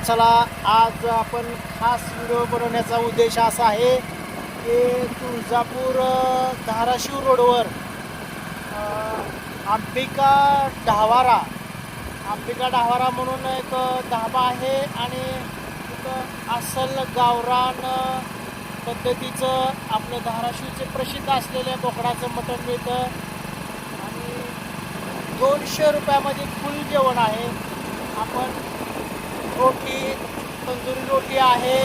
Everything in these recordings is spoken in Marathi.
चला आज आपण खास व्हिडिओ बनवण्याचा उद्देश असा आहे की तुळजापूर धाराशिव रोडवर अंबिका ढावारा म्हणून एक धाबा आहे आणि तिथं अस्सल गावरान पद्धतीचं आपलं धाराशिवचे प्रसिद्ध असलेल्या बोकडाचं मटण मिळतं आणि 200 रुपयामध्ये फुल जेवण आहे. आपण रोटी, तंदुरी रोटी आहे,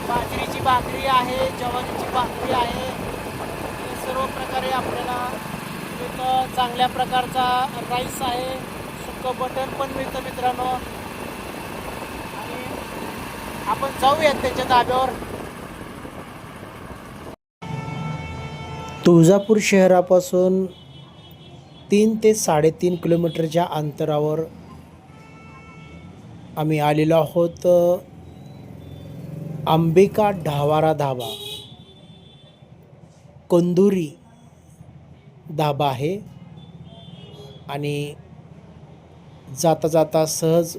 बाजरीची भाकरी आहे, ज्वारीची भाकरी आहे, हे सर्व प्रकारे आपल्याला इथं चांगल्या प्रकारचा राईस आहे, सुकं मटण पण मिळतं मित्रांनो. आणि आपण जाऊयात त्याच्या धाब्यावर. तुळजापूर शहरापासून 3 ते 3.5 किलोमीटरच्या अंतरावर आम्ही आलेलो आहोत. अंबिका ढावारा धाबा, कंदुरी धाबा आहे आणि जाता जाता सहज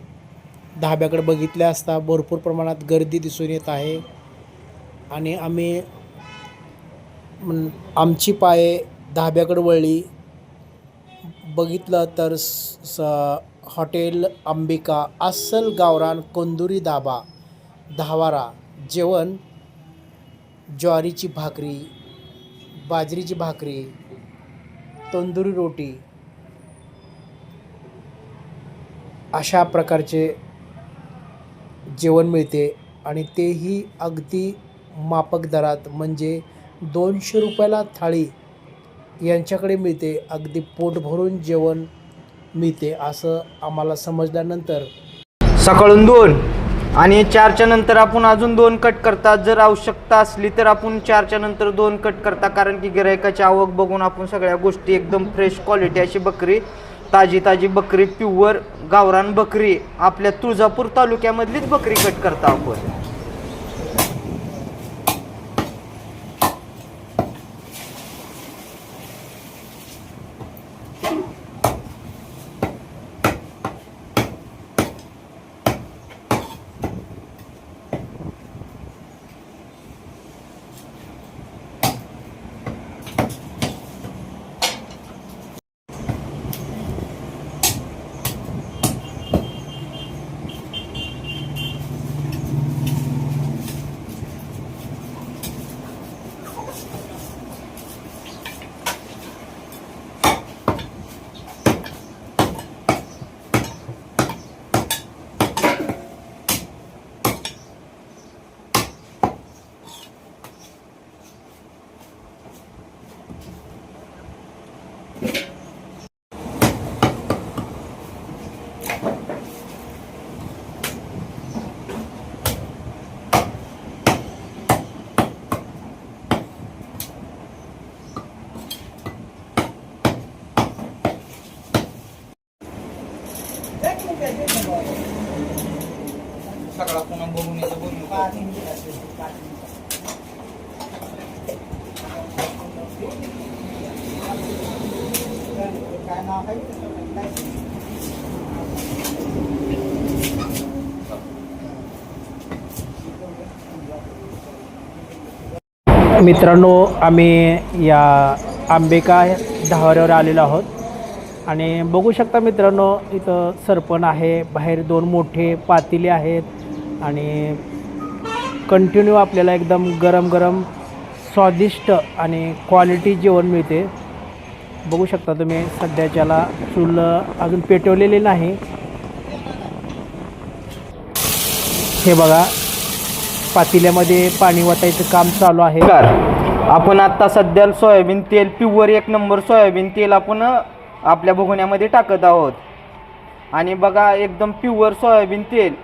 धाब्याकडे बघितले असता भरपूर प्रमाणात गर्दी दिसून येत आहे आणि आमची पाये धाब्याकडे वळली. बघितलं तर हॉटेल अंबिका अस्सल गावरान कंदुरी ढावारा जेवण, ज्वारीची भाकरी, बाजरीची भाकरी, तंदुरी रोटी अशा प्रकारचे जेवण मिळते आणि तेही अगदी माफक दरात, म्हणजे 200 रुपयाला थाळी यांच्याकडे मिळते. अगदी पोट भरून जेवण मिळते असं आम्हाला समजल्यानंतर सकाळून 2 आणि 4च्या नंतर आपण अजून 2 कट करतात. जर आवश्यकता असली तर आपण 4च्या नंतर 2 कट करता, कारण की गिरायकाची आवक बघून आपण सगळ्या गोष्टी एकदम फ्रेश क्वालिटी अशी बकरी, ताजी बकरी, प्युअर गावरान बकरी, आपल्या तुळजापूर तालुक्यामधलीच बकरी कट करता आपण. सगळा पुन्हा बघून येतो मित्रांनो, आम्ही या अंबिका ढावाऱ्यावर आलेलो आहोत आणि बघू शकता मित्रांनो, इथं सरपण आहे, बाहेर 2 मोठे पातेले आहेत आणि कंटिन्यू आपल्याला एकदम गरम स्वादिष्ट आणि क्वालिटी जेवण मिळते. बघू शकता तुम्ही, सध्याच्याला चूल अजून पेटवलेली नाही. हे बघा, पातेल्यामध्ये पाणी वाटायचं काम चालू आहे. आपण आता सध्या सोयाबीन तेल, प्युअर 1 नंबर सोयाबीन तेल आपण आपल्या भगोन्यामध्ये टाकत आहोत. आणि बघा, एकदम प्युअर सोयाबीन तेल,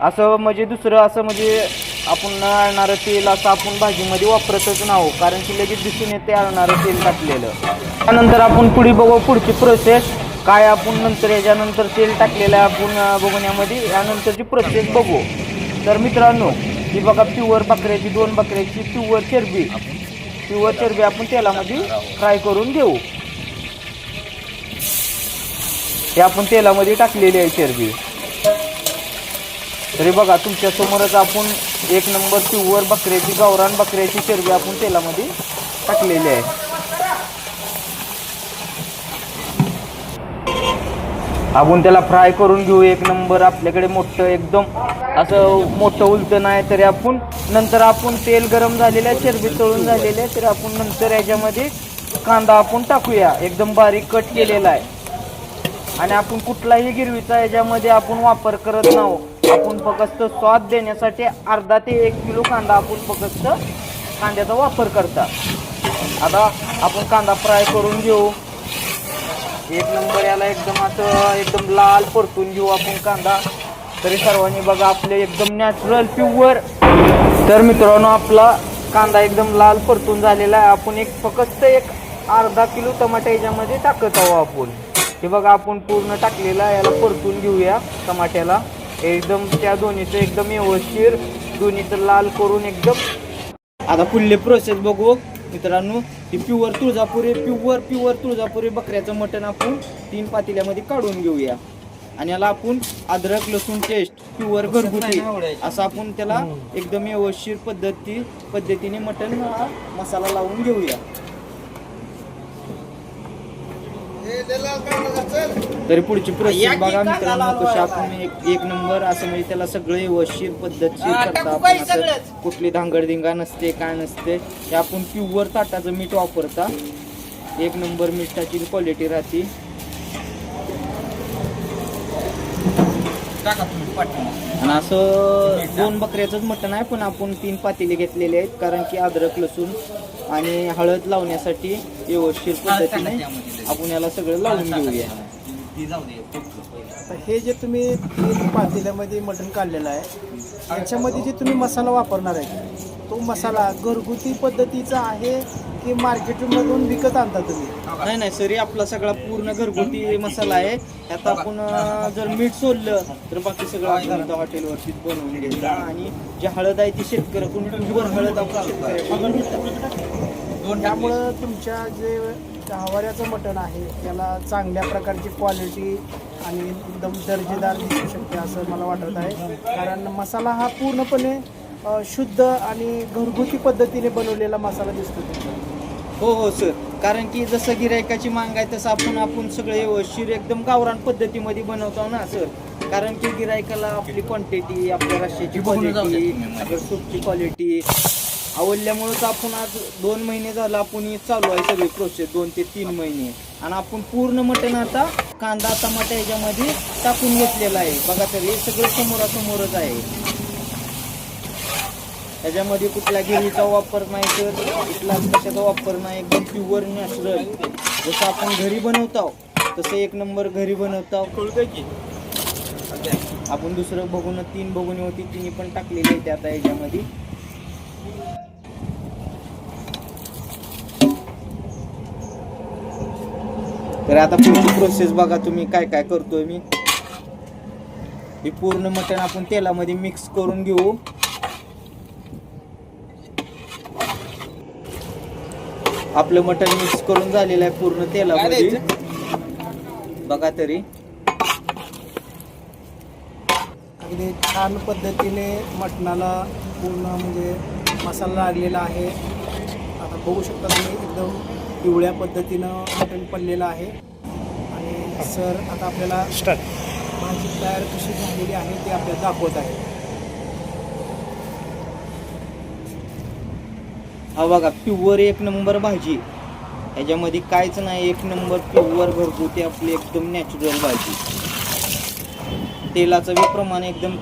असं म्हणजे दुसरं असं म्हणजे आपण न आळणारं तेल असं आपण भाजीमध्ये वापरतच नाही, कारण की लगेच दिसून येते आळणारं तेल टाकलेलं. त्यानंतर आपण पुढची प्रोसेस काय, आपण नंतर याच्यानंतर तेल टाकलेलं आहे आपण भगोन्यामध्ये, यानंतरची प्रोसेस बघू. तर मित्रांनो, ही बघा प्युअर बकऱ्याची, 2 बकऱ्याची प्युअर चरबी आपण तेलामध्ये फ्राय करून घेऊ. हे आपण तेलामध्ये टाकलेली आहे चरबी. तरी बघा तुमच्या समोरच आपण एक नंबर प्युअर बकऱ्याची गावरान बकऱ्याची चरबी आपण तेलामध्ये टाकलेली आहे. आपण त्याला फ्राय करून घेऊ एक नंबर. आपल्याकडे मोठं एकदम असं मोठं उलटं नाही तरी आपण नंतर आपण तेल गरम झालेल्या चरबी तळून झालेल्या तरी आपण नंतर याच्यामध्ये कांदा आपण टाकूया एकदम बारीक कट केलेला आहे. आणि आपण कुठलाही गिरवीचा याच्यामध्ये आपण वापर करत नाही. आपण फक्त स्वाद देण्यासाठी अर्धा ते 1 किलो कांदा आपण फक्त कांद्याचा वापर करता. आता आपण कांदा फ्राय करून घेऊ एक नंबर. याला एकदम असं एकदम लाल परतून घेऊ आपण कांदा. तरी सर्वांनी बघा आपले एकदम नॅचरल प्युअर. तर मित्रांनो आपला कांदा एकदम लाल परतून झालेला आहे. आपण फक्त अर्धा किलो टमाटे याच्यामध्ये टाकत आहोत आपण. हे बघा आपण पूर्ण टाकलेला आहे. याला परतून घेऊया टमाट्याला एकदम त्या दोन्हीचं एकदम व्यवस्थित दोन्हीचं लाल करून एकदम. आता पुढली प्रोसेस बघू मित्रांनो. ही प्युअर तुळजापुरी बकऱ्याचं मटण आपण 3 पातेल्यामध्ये काढून घेऊया. आणि याला आपण अद्रक लसूण पेस्ट प्युअर घरगुती असं आपण त्याला एकदम व्यवस्थित पद्धतीने मटण मसाला लावून घेऊया. तरी पुढची प्रोसेस बघा मित्रांनो कशी आपण एक नंबर असं म्हणजे त्याला सगळे व्यवस्थित पद्धतशीर करता. आपण असं कुठली धांगडधिंगा नसते काय नसते. हे आपण प्युअर ताटाचं मीठ वापरता. एक नंबर मिठाची क्वालिटी राहते. आणि असं 2 बकऱ्याचंच मटण आहे पण आपण 3 पातेले घेतलेले आहेत कारण की अद्रक लसूण आणि हळद लावण्यासाठी व्यवस्थित पद्धतीने आपण याला सगळं लावून घेऊया. हे जे तुम्ही 3 पातेल्यामध्ये मटण काढलेलं आहे याच्यामध्ये जे तुम्ही मसाला वापरणार आहे तो मसाला घरगुती पद्धतीचा आहे की मार्केटमधून विकत आणता तुम्ही? नाही सर, आपला सगळा पूर्ण घरगुती मसाला आहे. त्यात आपण जर मीठ सोडलं तर बाकी सगळं आपण हॉटेलवरतीच बनवून घ्यायचं. आणि जी हळद आहे ती शेतकऱ्याकडून प्युअर हळद आपण शेतकऱ्याकडून घेतात. त्यामुळं तुमच्या जे हवाऱ्याचं मटण आहे त्याला चांगल्या प्रकारची क्वालिटी आणि एकदम दर्जेदार दिसू शकते असं मला वाटत आहे. कारण मसाला हा पूर्णपणे शुद्ध आणि घरगुती पद्धतीने बनवलेला मसाला दिसतो तुमचा. हो सर, कारण की जसं गिरायकाची मांग आहे तसं आपण सगळे व्यवस्थित एकदम गावरान पद्धतीमध्ये बनवतो ना सर. कारण की गिरायकाला आपली क्वांटिटी, आपल्या रश्श्याची क्वालिटी, आपल्या सूपची क्वालिटी आवडल्यामुळेच आपण आज 2 महिने झालं आपण चालू आहे सगळी प्रोसेस 2 ते 3 महिने. आणि आपण पूर्ण मटण आता कांदा टमाटा याच्यामध्ये टाकून घेतलेला आहे. बघा तर हे सगळं समोरासमोरच आहे. त्याच्यामध्ये कुठला गिरीचा वापर नाही सर, कुठला कशाचा वापर नाही. एकदम प्युअर नॅचरल जसं आपण घरी बनवतो तसं एक नंबर घरी बनवतो. कळतं की आपण दुसरं बघून 3 बघून होती तिने पण टाकलेली आहे आता याच्यामध्ये. तर आता पुढची प्रोसेस बघा तुम्ही काय काय करतोय मी. हे पूर्ण मटण आपण तेलामध्ये मिक्स करून घेऊ. आपलं मटण मिक्स करून झालेलं आहे पूर्ण तेलामध्ये. बघा तरी अगदी छान पद्धतीने मटणाला पूर्ण म्हणजे मसाला लागलेला आहे. आता बघू शकता तुम्ही एकदम पिवळ्या पद्धतीनं मटण पडलेलं आहे. आणि सर आता आपल्याला भाजी तयार कशी झालेली आहे ते आपल्याला दाखवत आहे. हा बघा प्युअर एक नंबर भाजी. याच्यामध्ये काहीच नाही, एक नंबर प्युअर घरगुती आपली एकदम नॅचरल भाजी. तेलाचं बी प्रमाण एकदम